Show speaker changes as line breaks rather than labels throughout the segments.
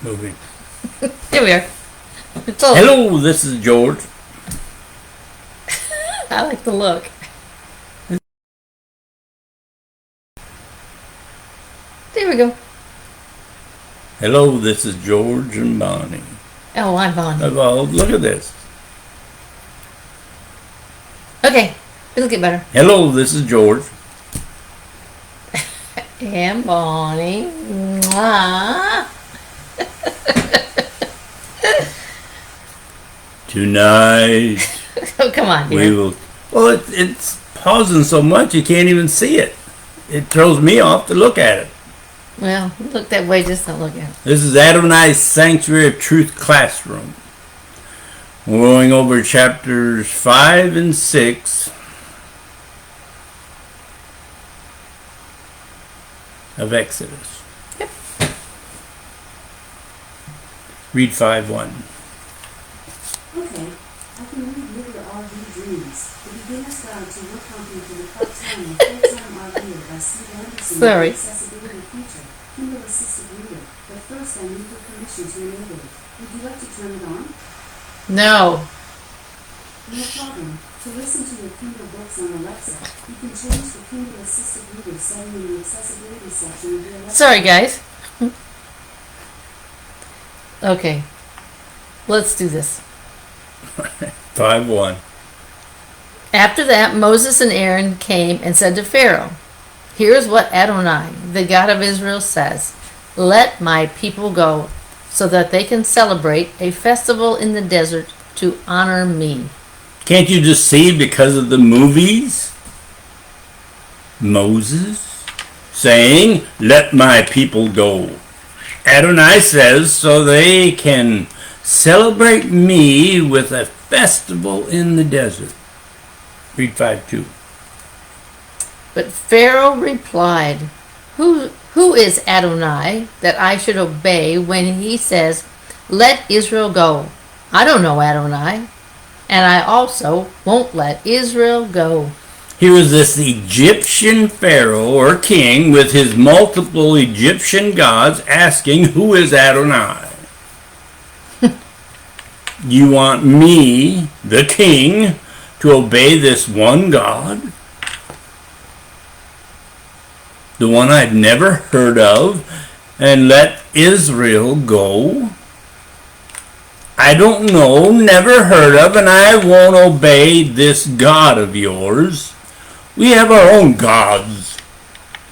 moving.
Here we are.
Hello, this is George.
I like the look. There we go.
Hello, this is George and Bonnie.
Oh, I'm Bonnie.
Well, look at this.
Okay, it'll get better.
Hello, this is George.
And Bonnie. Mwah.
Tonight
Oh, come on,
we
dear.
will. Well, it's pausing so much you can't even see it. It throws me off to look at it.
Well, look that way, just don't look at it.
This is Adonai's Sanctuary of Truth classroom. We're going over chapters 5 and 6 of Exodus.
Yep.
Read 5:1.
Okay, I can read little RV dreams. The beginner's guide to your company for the part-time and full-time RVer by Steve Anderson.
Sorry.
Accessibility feature, Kindle Assisted Reader. But first I need your permission to enable it. Would you like to turn it on?
No.
No problem. To listen to your Kindle books on Alexa, you can change the Kindle Assisted Reader setting in the accessibility section of your Alexa.
Sorry, guys. Okay. Let's do this.
5:1.
After that, Moses and Aaron came and said to Pharaoh, "Here is what Adonai, the God of Israel, says. Let my people go, so that they can celebrate a festival in the desert to honor me."
Can't you just see because of the movies? Moses saying, "Let my people go." Adonai says, so they can celebrate me with a festival in the desert. Read 5:2.
But Pharaoh replied, Who is Adonai that I should obey when he says, 'Let Israel go'? I don't know Adonai, and I also won't let Israel go."
Here was this Egyptian pharaoh or king with his multiple Egyptian gods asking, "Who is Adonai?" You want me, the king, to obey this one God? The one I'd never heard of, and let Israel go? I don't know, never heard of, and I won't obey this God of yours. We have our own gods,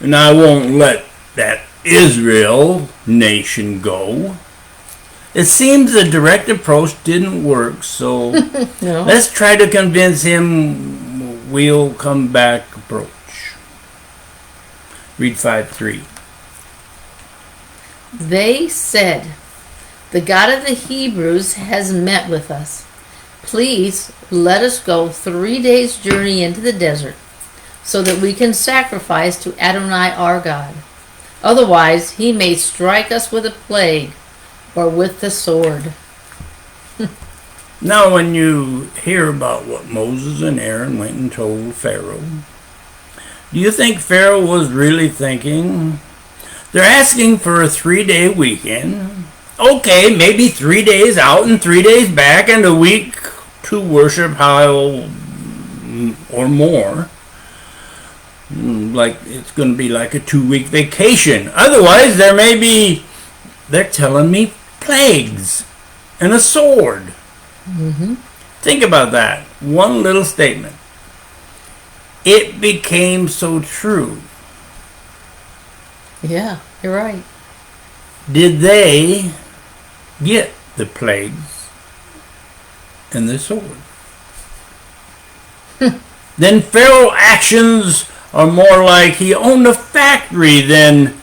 and I won't let that Israel nation go. It seems the direct approach didn't work, so
No.
let's try to convince him we'll come back approach. Read 5:3.
They said, "The God of the Hebrews has met with us. Please let us go 3 days' journey into the desert, so that we can sacrifice to Adonai our God. Otherwise, he may strike us with a plague or with the sword."
Now when you hear about what Moses and Aaron went and told Pharaoh, do you think Pharaoh was really thinking, they're asking for a 3-day weekend? Okay, maybe 3 days out and 3 days back and a week to worship how or more. Like it's going to be like a 2-week vacation. Otherwise, they're telling me plagues and a sword.
Mm-hmm.
Think about that. One little statement. It became so true.
Yeah, you're right.
Did they get the plagues and the sword? Then Pharaoh's actions are more like he owned a factory than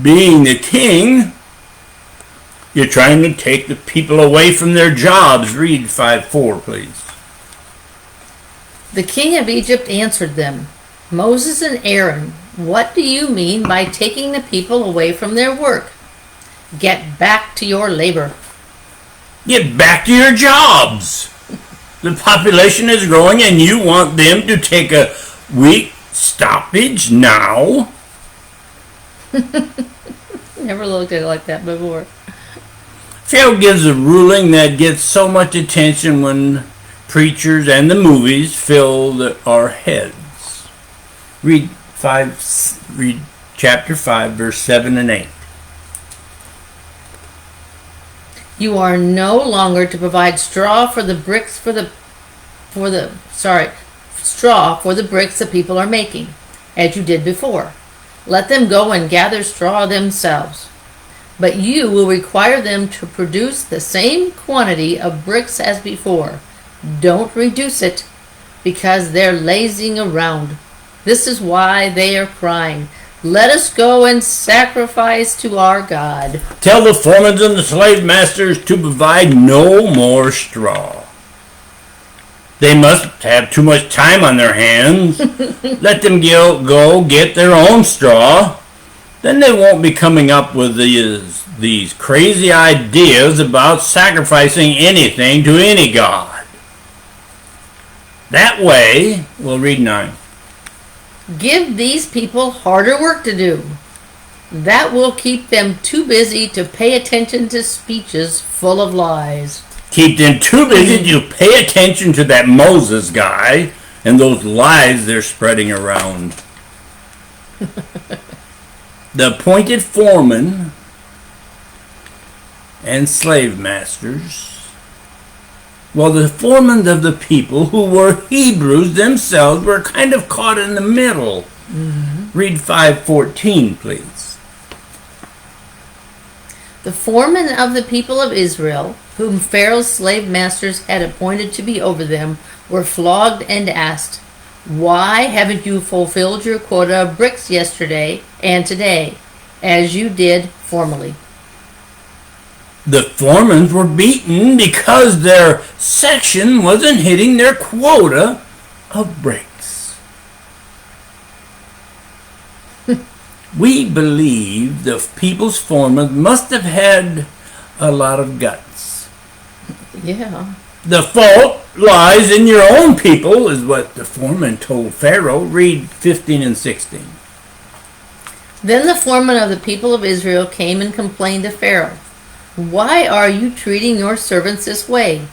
being the king. You're trying to take the people away from their jobs. Read 5:4, please.
The king of Egypt answered them, "Moses and Aaron, what do you mean by taking the people away from their work? Get back to your labor."
Get back to your jobs. The population is growing and you want them to take a week stoppage now?
Never looked at it like that before.
Pharaoh gives a ruling that gets so much attention when preachers and the movies fill our heads. Read chapter 5, verse 7 and 8.
You are no longer to provide straw for the bricks straw for the bricks the people are making, as you did before. Let them go and gather straw themselves. But you will require them to produce the same quantity of bricks as before. Don't reduce it, because they're lazing around. This is why they are crying, let us go and sacrifice to our God.
Tell the foremen and the slave masters to provide no more straw. They must have too much time on their hands. Let them go get their own straw. Then they won't be coming up with these crazy ideas about sacrificing anything to any god. That way, we'll read 9.
Give these people harder work to do. That will keep them too busy to pay attention to speeches full of lies.
Keep them too busy to pay attention to that Moses guy and those lies they're spreading around. The appointed foremen and slave masters, well, the foremen of the people who were Hebrews themselves were kind of caught in the middle. Mm-hmm. Read 5:14, please.
The foremen of the people of Israel, whom Pharaoh's slave masters had appointed to be over them, were flogged and asked, why haven't you fulfilled your quota of bricks yesterday and today, as you did formerly?
The foremen were beaten because their section wasn't hitting their quota of bricks. We believe the people's foremen must have had a lot of guts.
Yeah.
The fault lies in your own people, is what the foreman told Pharaoh. Read 15 and 16.
Then the foreman of the people of Israel came and complained to Pharaoh, why are you treating your servants this way?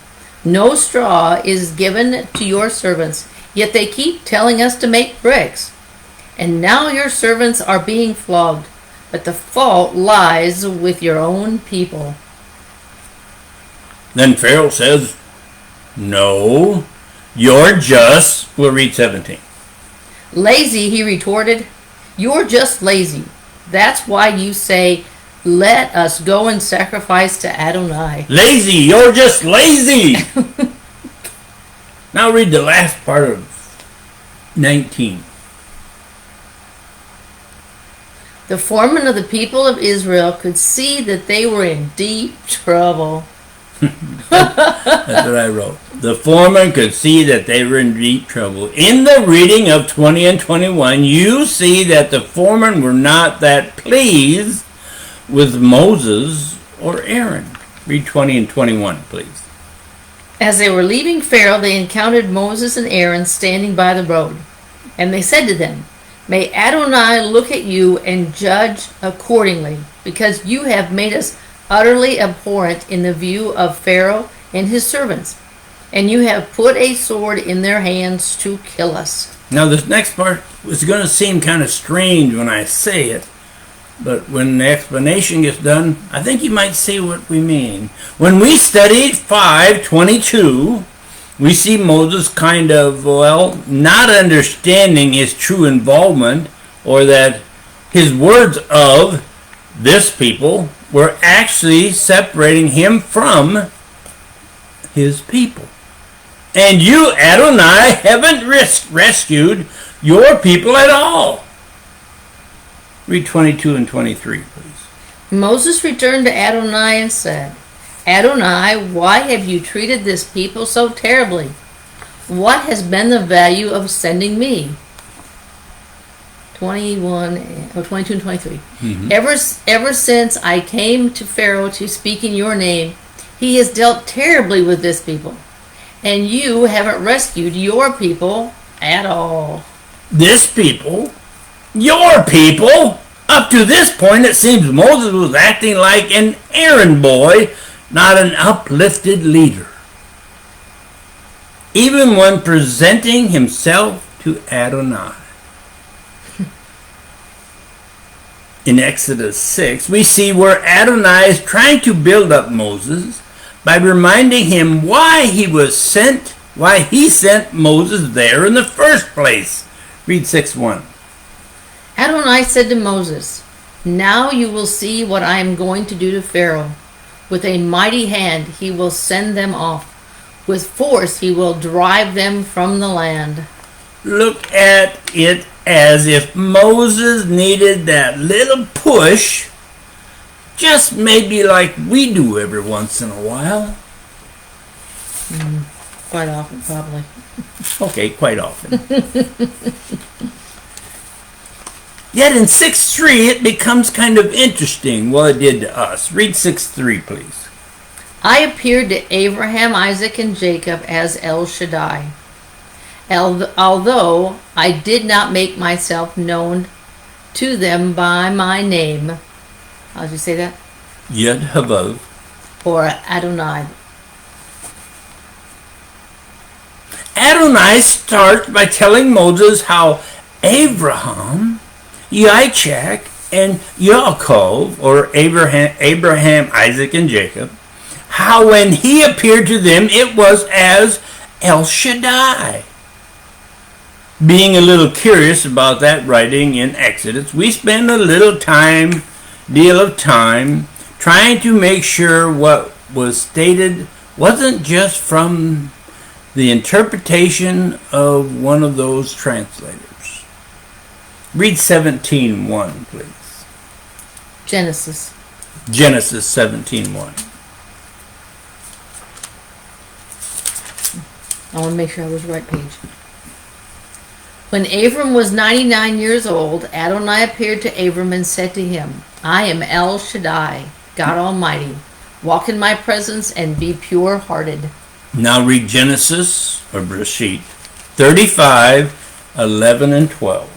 No straw is given to your servants, yet they keep telling us to make bricks. And now your servants are being flogged, but the fault lies with your own people.
Then Pharaoh says, no, you're just. We'll read 17.
Lazy, he retorted. You're just lazy. That's why you say, let us go and sacrifice to Adonai.
Lazy, you're just lazy. Now read the last part of 19.
The foreman of the people of Israel could see that they were in deep trouble.
That's what I wrote. The foreman could see that they were in deep trouble. In the reading of 20 and 21, you see that the foremen were not that pleased with Moses or Aaron. Read 20 and 21, please.
As they were leaving Pharaoh, they encountered Moses and Aaron standing by the road. And they said to them, may Adonai look at you and judge accordingly, because you have made us utterly abhorrent in the view of Pharaoh and his servants, and you have put a sword in their hands to kill us.
Now this next part is going to seem kind of strange when I say it, but when the explanation gets done, I think you might see what we mean. When we studied 5:22, we see Moses kind of, not understanding his true involvement, or that his words of this people were actually separating him from his people. And you, Adonai, haven't rescued your people at all. Read 22 and 23, please.
Moses returned to Adonai and said, Adonai, why have you treated this people so terribly? What has been the value of sending me? 22 and 23. Mm-hmm. Ever since I came to Pharaoh to speak in your name, he has dealt terribly with this people, and you haven't rescued your people at all.
This people? Your people? Up to this point, it seems Moses was acting like an errand boy, not an uplifted leader. Even when presenting himself to Adonai. In Exodus 6, we see where Adonai is trying to build up Moses by reminding him why he sent Moses there in the first place. Read 6:1.
Adonai said to Moses, "Now you will see what I am going to do to Pharaoh. With a mighty hand he will send them off. With force he will drive them from the land."
Look at it as if Moses needed that little push, just maybe like we do every once in a while.
Quite often, probably.
Okay, quite often. Yet in 6:3 it becomes kind of interesting what it did to us. Read 6:3, please.
I appeared to Abraham, Isaac, and Jacob as El Shaddai. Although I did not make myself known to them by my name. How did you say that?
Yud Havav.
Or Adonai.
Adonai starts by telling Moses how Abraham, Yitzchak, and Yaakov, or Abraham, Isaac, and Jacob, how when he appeared to them it was as El Shaddai. Being a little curious about that writing in Exodus, we spend a deal of time trying to make sure what was stated wasn't just from the interpretation of one of those translators. Read 17:1, please.
Genesis.
Genesis 17:1.
I want to make sure I was the right page. When Abram was 99 years old, Adonai appeared to Abram and said to him, "I am El Shaddai, God Almighty. Walk in my presence and be pure-hearted."
Now read Genesis, or Bereshit, 35:11 and 12.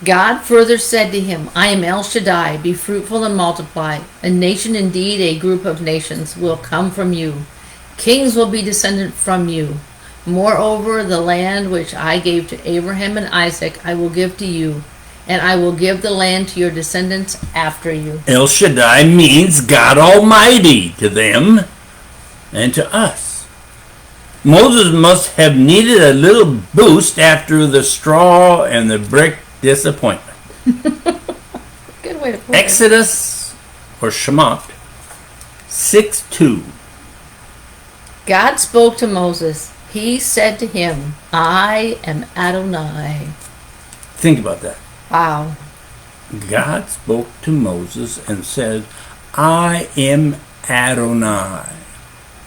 God further said to him, "I am El Shaddai, be fruitful and multiply. A nation, indeed a group of nations, will come from you. Kings will be descended from you. Moreover, the land which I gave to Abraham and Isaac I will give to you, and I will give the land to your descendants after you."
El Shaddai means God Almighty to them and to us. Moses must have needed a little boost after the straw and the brick disappointment.
Good way to put it.
Exodus, or Shemot, 6:2.
God spoke to Moses. He said to him, "I am Adonai."
Think about that.
Wow.
God spoke to Moses and said, "I am Adonai."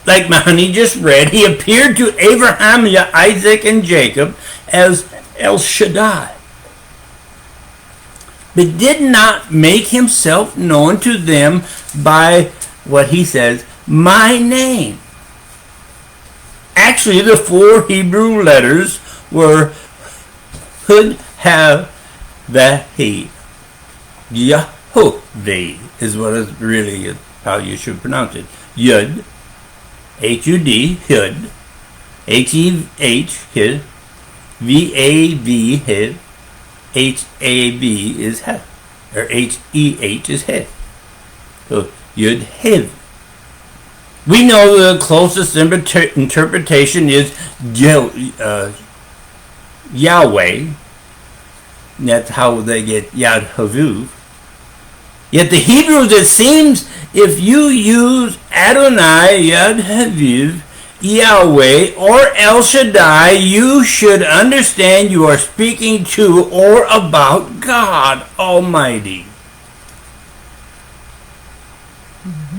Like Mahani just read, he appeared to Abraham, Isaac, and Jacob as El Shaddai, but did not make himself known to them by what he says, "my name." Actually, the 4 Hebrew letters were Hud, Hav, Vahi. Yahovah is what is really how you should pronounce it. Yud, H-U-D, Hud, H-E-H, Hid, V-A-V, Hid, H-A-V is Heh, or H-E-H is Heh. So, Yud, Hiv. We know the closest interpretation is Yahweh. That's how they get Yad Havuv. Yet the Hebrews, it seems, if you use Adonai, Yad Havuv, Yahweh, or El Shaddai, you should understand you are speaking to or about God Almighty.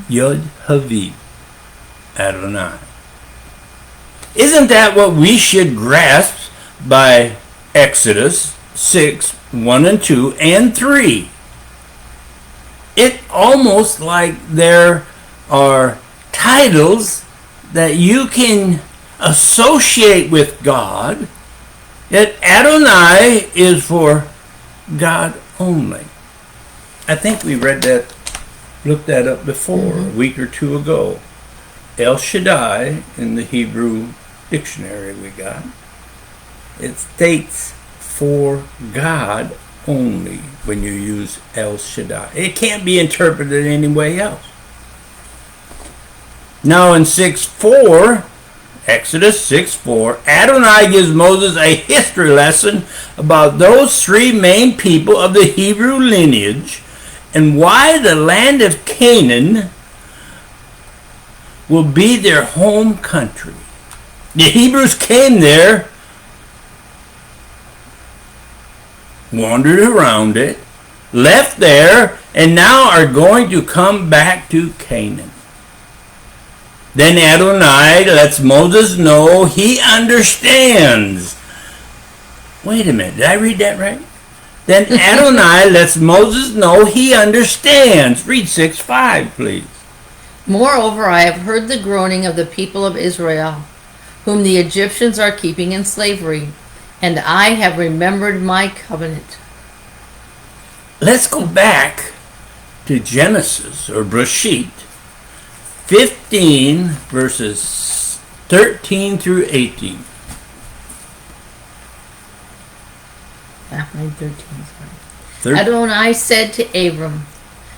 Yod Haviv, Adonai. Isn't that what we should grasp by Exodus 6:1 and 2 and 3? It's almost like there are titles that you can associate with God, yet Adonai is for God only. I think we looked that up before, a week or two ago. El Shaddai, in the Hebrew dictionary we got, it states for God only when you use El Shaddai. It can't be interpreted any way else. Now in 6:4, Exodus 6:4, Adonai gives Moses a history lesson about those three main people of the Hebrew lineage and why the land of Canaan will be their home country. The Hebrews came there, wandered around it, left there, and now are going to come back to Canaan. Then Adonai lets Moses know he understands. Wait a minute, did I read that right? Then Adonai lets Moses know he understands. Read 6:5, please.
Moreover, I have heard the groaning of the people of Israel, whom the Egyptians are keeping in slavery, and I have remembered my covenant.
Let's go back to Genesis, or Breshit, 15, verses 13 through 18.
13, sorry. Adonai said to Abram,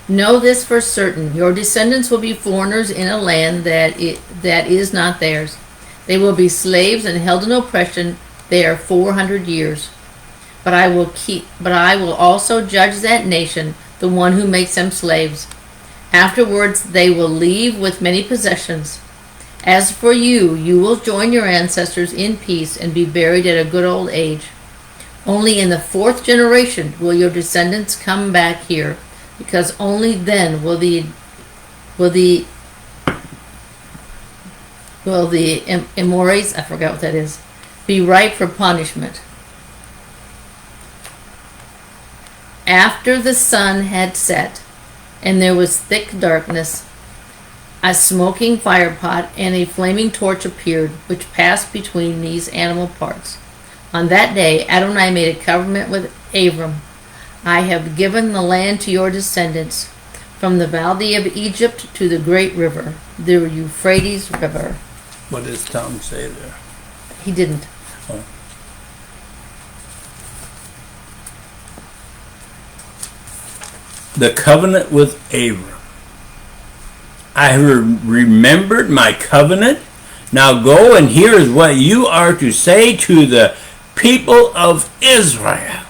know this for certain, your descendants will be foreigners in a land that is not theirs. They will be slaves and held in oppression there 400 years. But I will also judge that nation, the one who makes them slaves. Afterwards they will leave with many possessions. As for you, you will join your ancestors in peace and be buried at a good old age. Only in the 4th generation will your descendants come back here, because only then will the immores, I forgot what that is, be ripe for punishment. After the sun had set, and there was thick darkness, a smoking firepot and a flaming torch appeared, which passed between these animal parts. On that day Adonai made a covenant with Abram. I have given the land to your descendants, from the valley of Egypt to the great river, the Euphrates River.
What does Tom say there?
He didn't.
Oh. The covenant with Abram. I have remembered my covenant. Now go, and here is what you are to say to the people of Israel.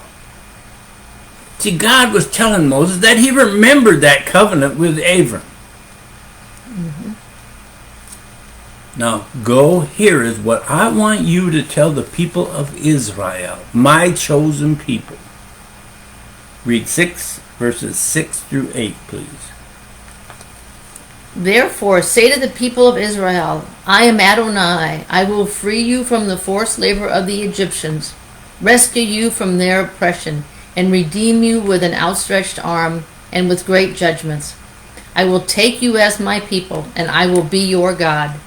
See, God was telling Moses that he remembered that covenant with Abram. Mm-hmm. Now go, here is what I want you to tell the people of Israel, my chosen people. Read 6 verses 6 through 8, please.
Therefore say to the people of Israel, I am Adonai. I will free you from the forced labor of the Egyptians, rescue you from their oppression, and redeem you with an outstretched arm and with great judgments. I will take you as my people, and I will be your God.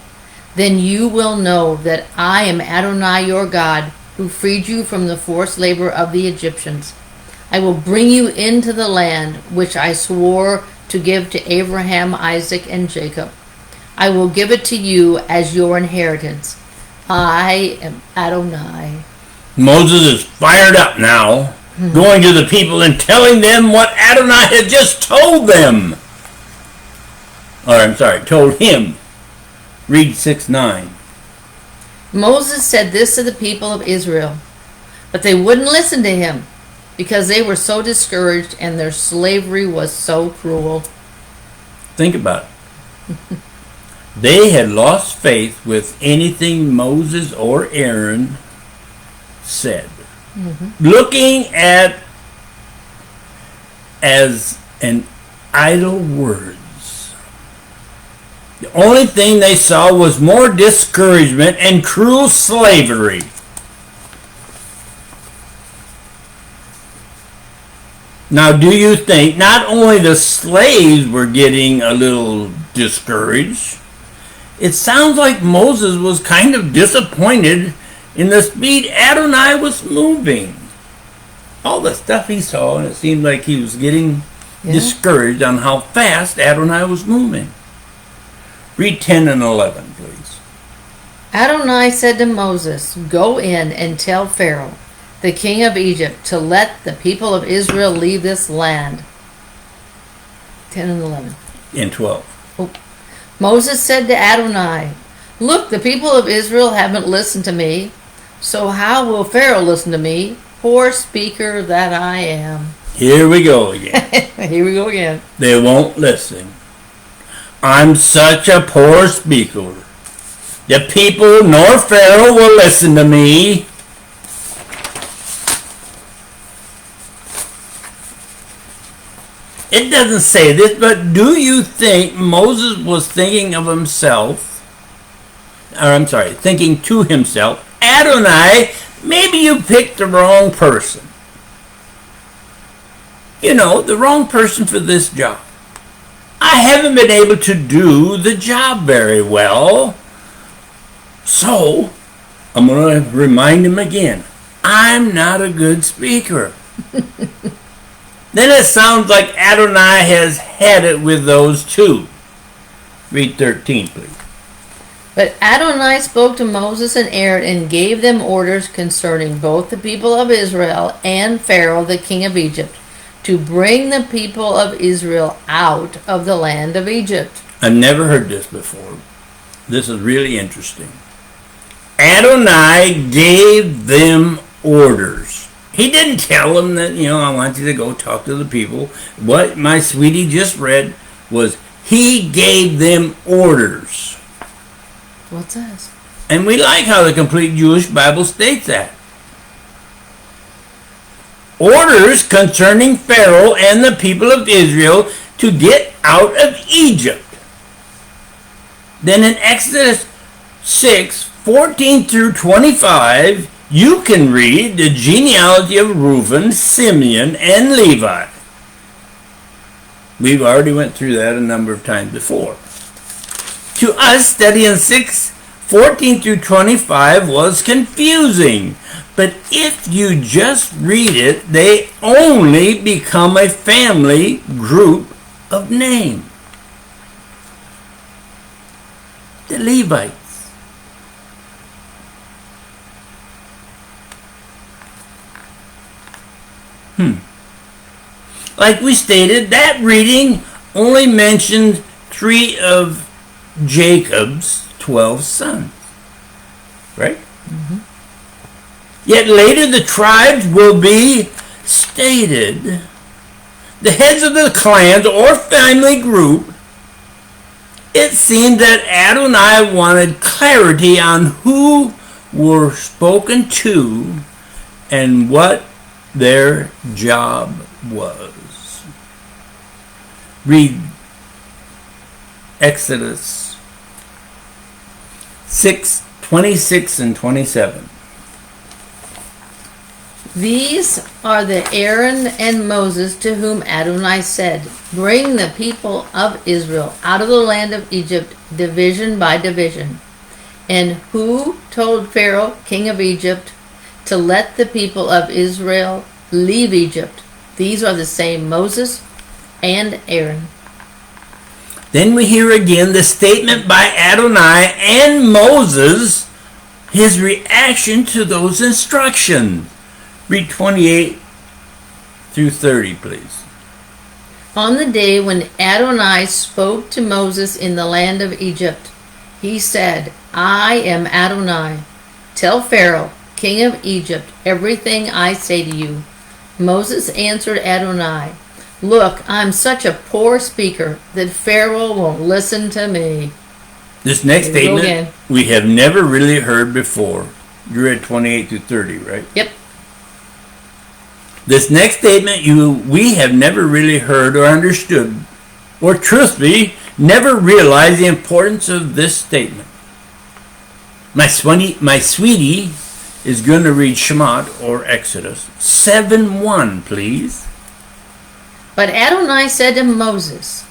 Then you will know that I am Adonai your God, who freed you from the forced labor of the Egyptians. I will bring you into the land which I swore to give to Abraham, Isaac, and Jacob. I will give it to you as your inheritance. I am Adonai.
Moses is fired up now, going to the people and telling them what Adonai had just told them. Told him. Read 6:9.
Moses said this to the people of Israel, but they wouldn't listen to him, because they were so discouraged and their slavery was so cruel.
Think about it. They had lost faith with anything Moses or Aaron said. Mm-hmm. Looking at as an idle words. The only thing they saw was more discouragement and cruel slavery. Now, do you think not only the slaves were getting a little discouraged, it sounds like Moses was kind of disappointed in the speed Adonai was moving. All the stuff he saw, and it seemed like he was getting discouraged on how fast Adonai was moving. Read 10 and 11, please.
Adonai said to Moses, "Go in and tell Pharaoh, the king of Egypt, to let the people of Israel leave this land." 10 and 11.
And 12.
Moses said to Adonai, "Look, the people of Israel haven't listened to me, so how will Pharaoh listen to me? Poor speaker that I am."
Here we go again.
Here we go again.
They won't listen. I'm such a poor speaker. The people nor Pharaoh will listen to me. It doesn't say this, but do you think Moses was thinking of himself, thinking to himself, Adonai, maybe you picked the wrong person. You know, the wrong person for this job. I haven't been able to do the job very well. So, I'm going to remind him again, I'm not a good speaker. Then it sounds like Adonai has had it with those two. Read 13, please.
But Adonai spoke to Moses and Aaron and gave them orders concerning both the people of Israel and Pharaoh, the king of Egypt, to bring the people of Israel out of the land of Egypt.
I've never heard this before. This is really interesting. Adonai gave them orders. He didn't tell them that, I want you to go talk to the people. What my sweetie just read was he gave them orders.
What's that?
And we like how the complete Jewish Bible states that. Orders concerning Pharaoh and the people of Israel to get out of Egypt. Then in Exodus 6:14 through 25, you can read the genealogy of Reuben, Simeon, and Levi. We've already went through that a number of times before. To us, studying 6:14 through 25 was confusing. But if you just read it, they only become a family group of name. The Levites. Like we stated, that reading only mentioned 3 of Jacob's 12 sons. Right? Mm-hmm. Yet later the tribes will be stated. The heads of the clans or family group. It seemed that Adonai wanted clarity on who were spoken to and what their job was. Read Exodus 6:26 and 27.
These are the Aaron and Moses to whom Adonai said, "Bring the people of Israel out of the land of Egypt, division by division." And who told Pharaoh, king of Egypt, to let the people of Israel leave Egypt? These are the same Moses and Aaron.
Then we hear again the statement by Adonai and Moses, his reaction to those instructions. Read 28 through 30, please.
On the day when Adonai spoke to Moses in the land of Egypt, he said, "I am Adonai. Tell Pharaoh, king of Egypt, everything I say to you." Moses answered Adonai, "Look, I'm such a poor speaker that Pharaoh won't listen to me."
This next statement we have never really heard before. You read 28 through 30, right?
Yep.
This next statement we have never really heard or understood, or truthfully, never realized the importance of this statement. My sweetie is going to read Shemot or Exodus 7:1, please.
But Adonai said to Moses,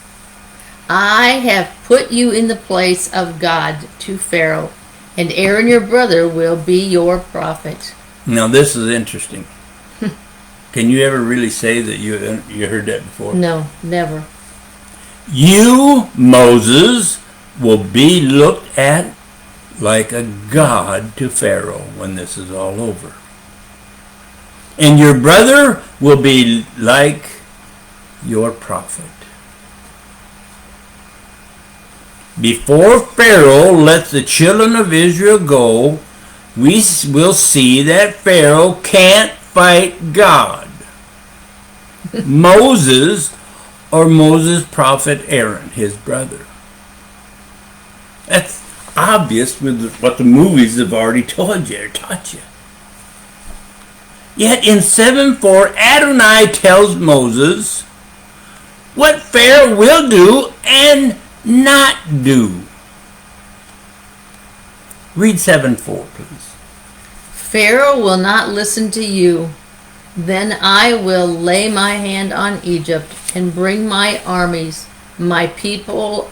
"I have put you in the place of God to Pharaoh, and Aaron your brother will be your prophet."
Now this is interesting. Can you ever really say that you heard that before?
No, never.
You, Moses, will be looked at like a god to Pharaoh when this is all over. And your brother will be like your prophet. Before Pharaoh lets the children of Israel go, we will see that Pharaoh can't fight God. Moses, or Moses' prophet Aaron, his brother. That's obvious with what the movies have already told you or taught you. Yet in 7:4, Adonai tells Moses what Pharaoh will do and not do. Read 7:4, please.
Pharaoh will not listen to you. Then I will lay my hand on Egypt and bring my armies, my people,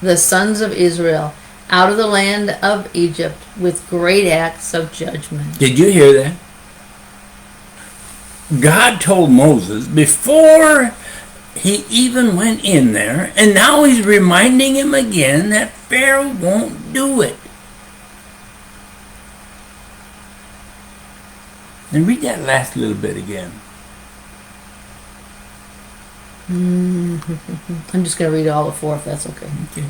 the sons of Israel, out of the land of Egypt with great acts of judgment.
Did you hear that? God told Moses before he even went in there, and now he's reminding him again that Pharaoh won't do it. And read that last little bit again.
I'm just going to read all the four if that's okay.
Okay.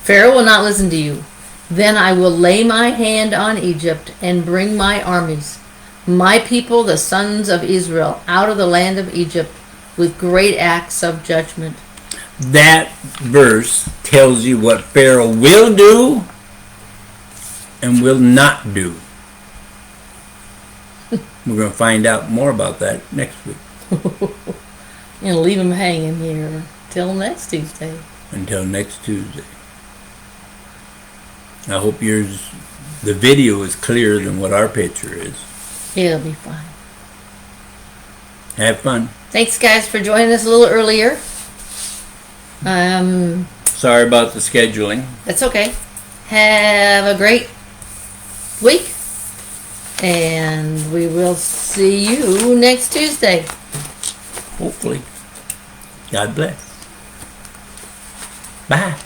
Pharaoh will not listen to you. Then I will lay my hand on Egypt and bring my armies, my people, the sons of Israel, out of the land of Egypt with great acts of judgment.
That verse tells you what Pharaoh will do and will not do. We're going to find out more about that next week.
And leave them hanging here till next Tuesday.
Until next Tuesday. I hope the video is clearer than what our picture is.
It'll be fine.
Have fun.
Thanks, guys, for joining us a little earlier.
Sorry about the scheduling.
That's okay. Have a great week. And we will see you next Tuesday.
Hopefully. God bless. Bye.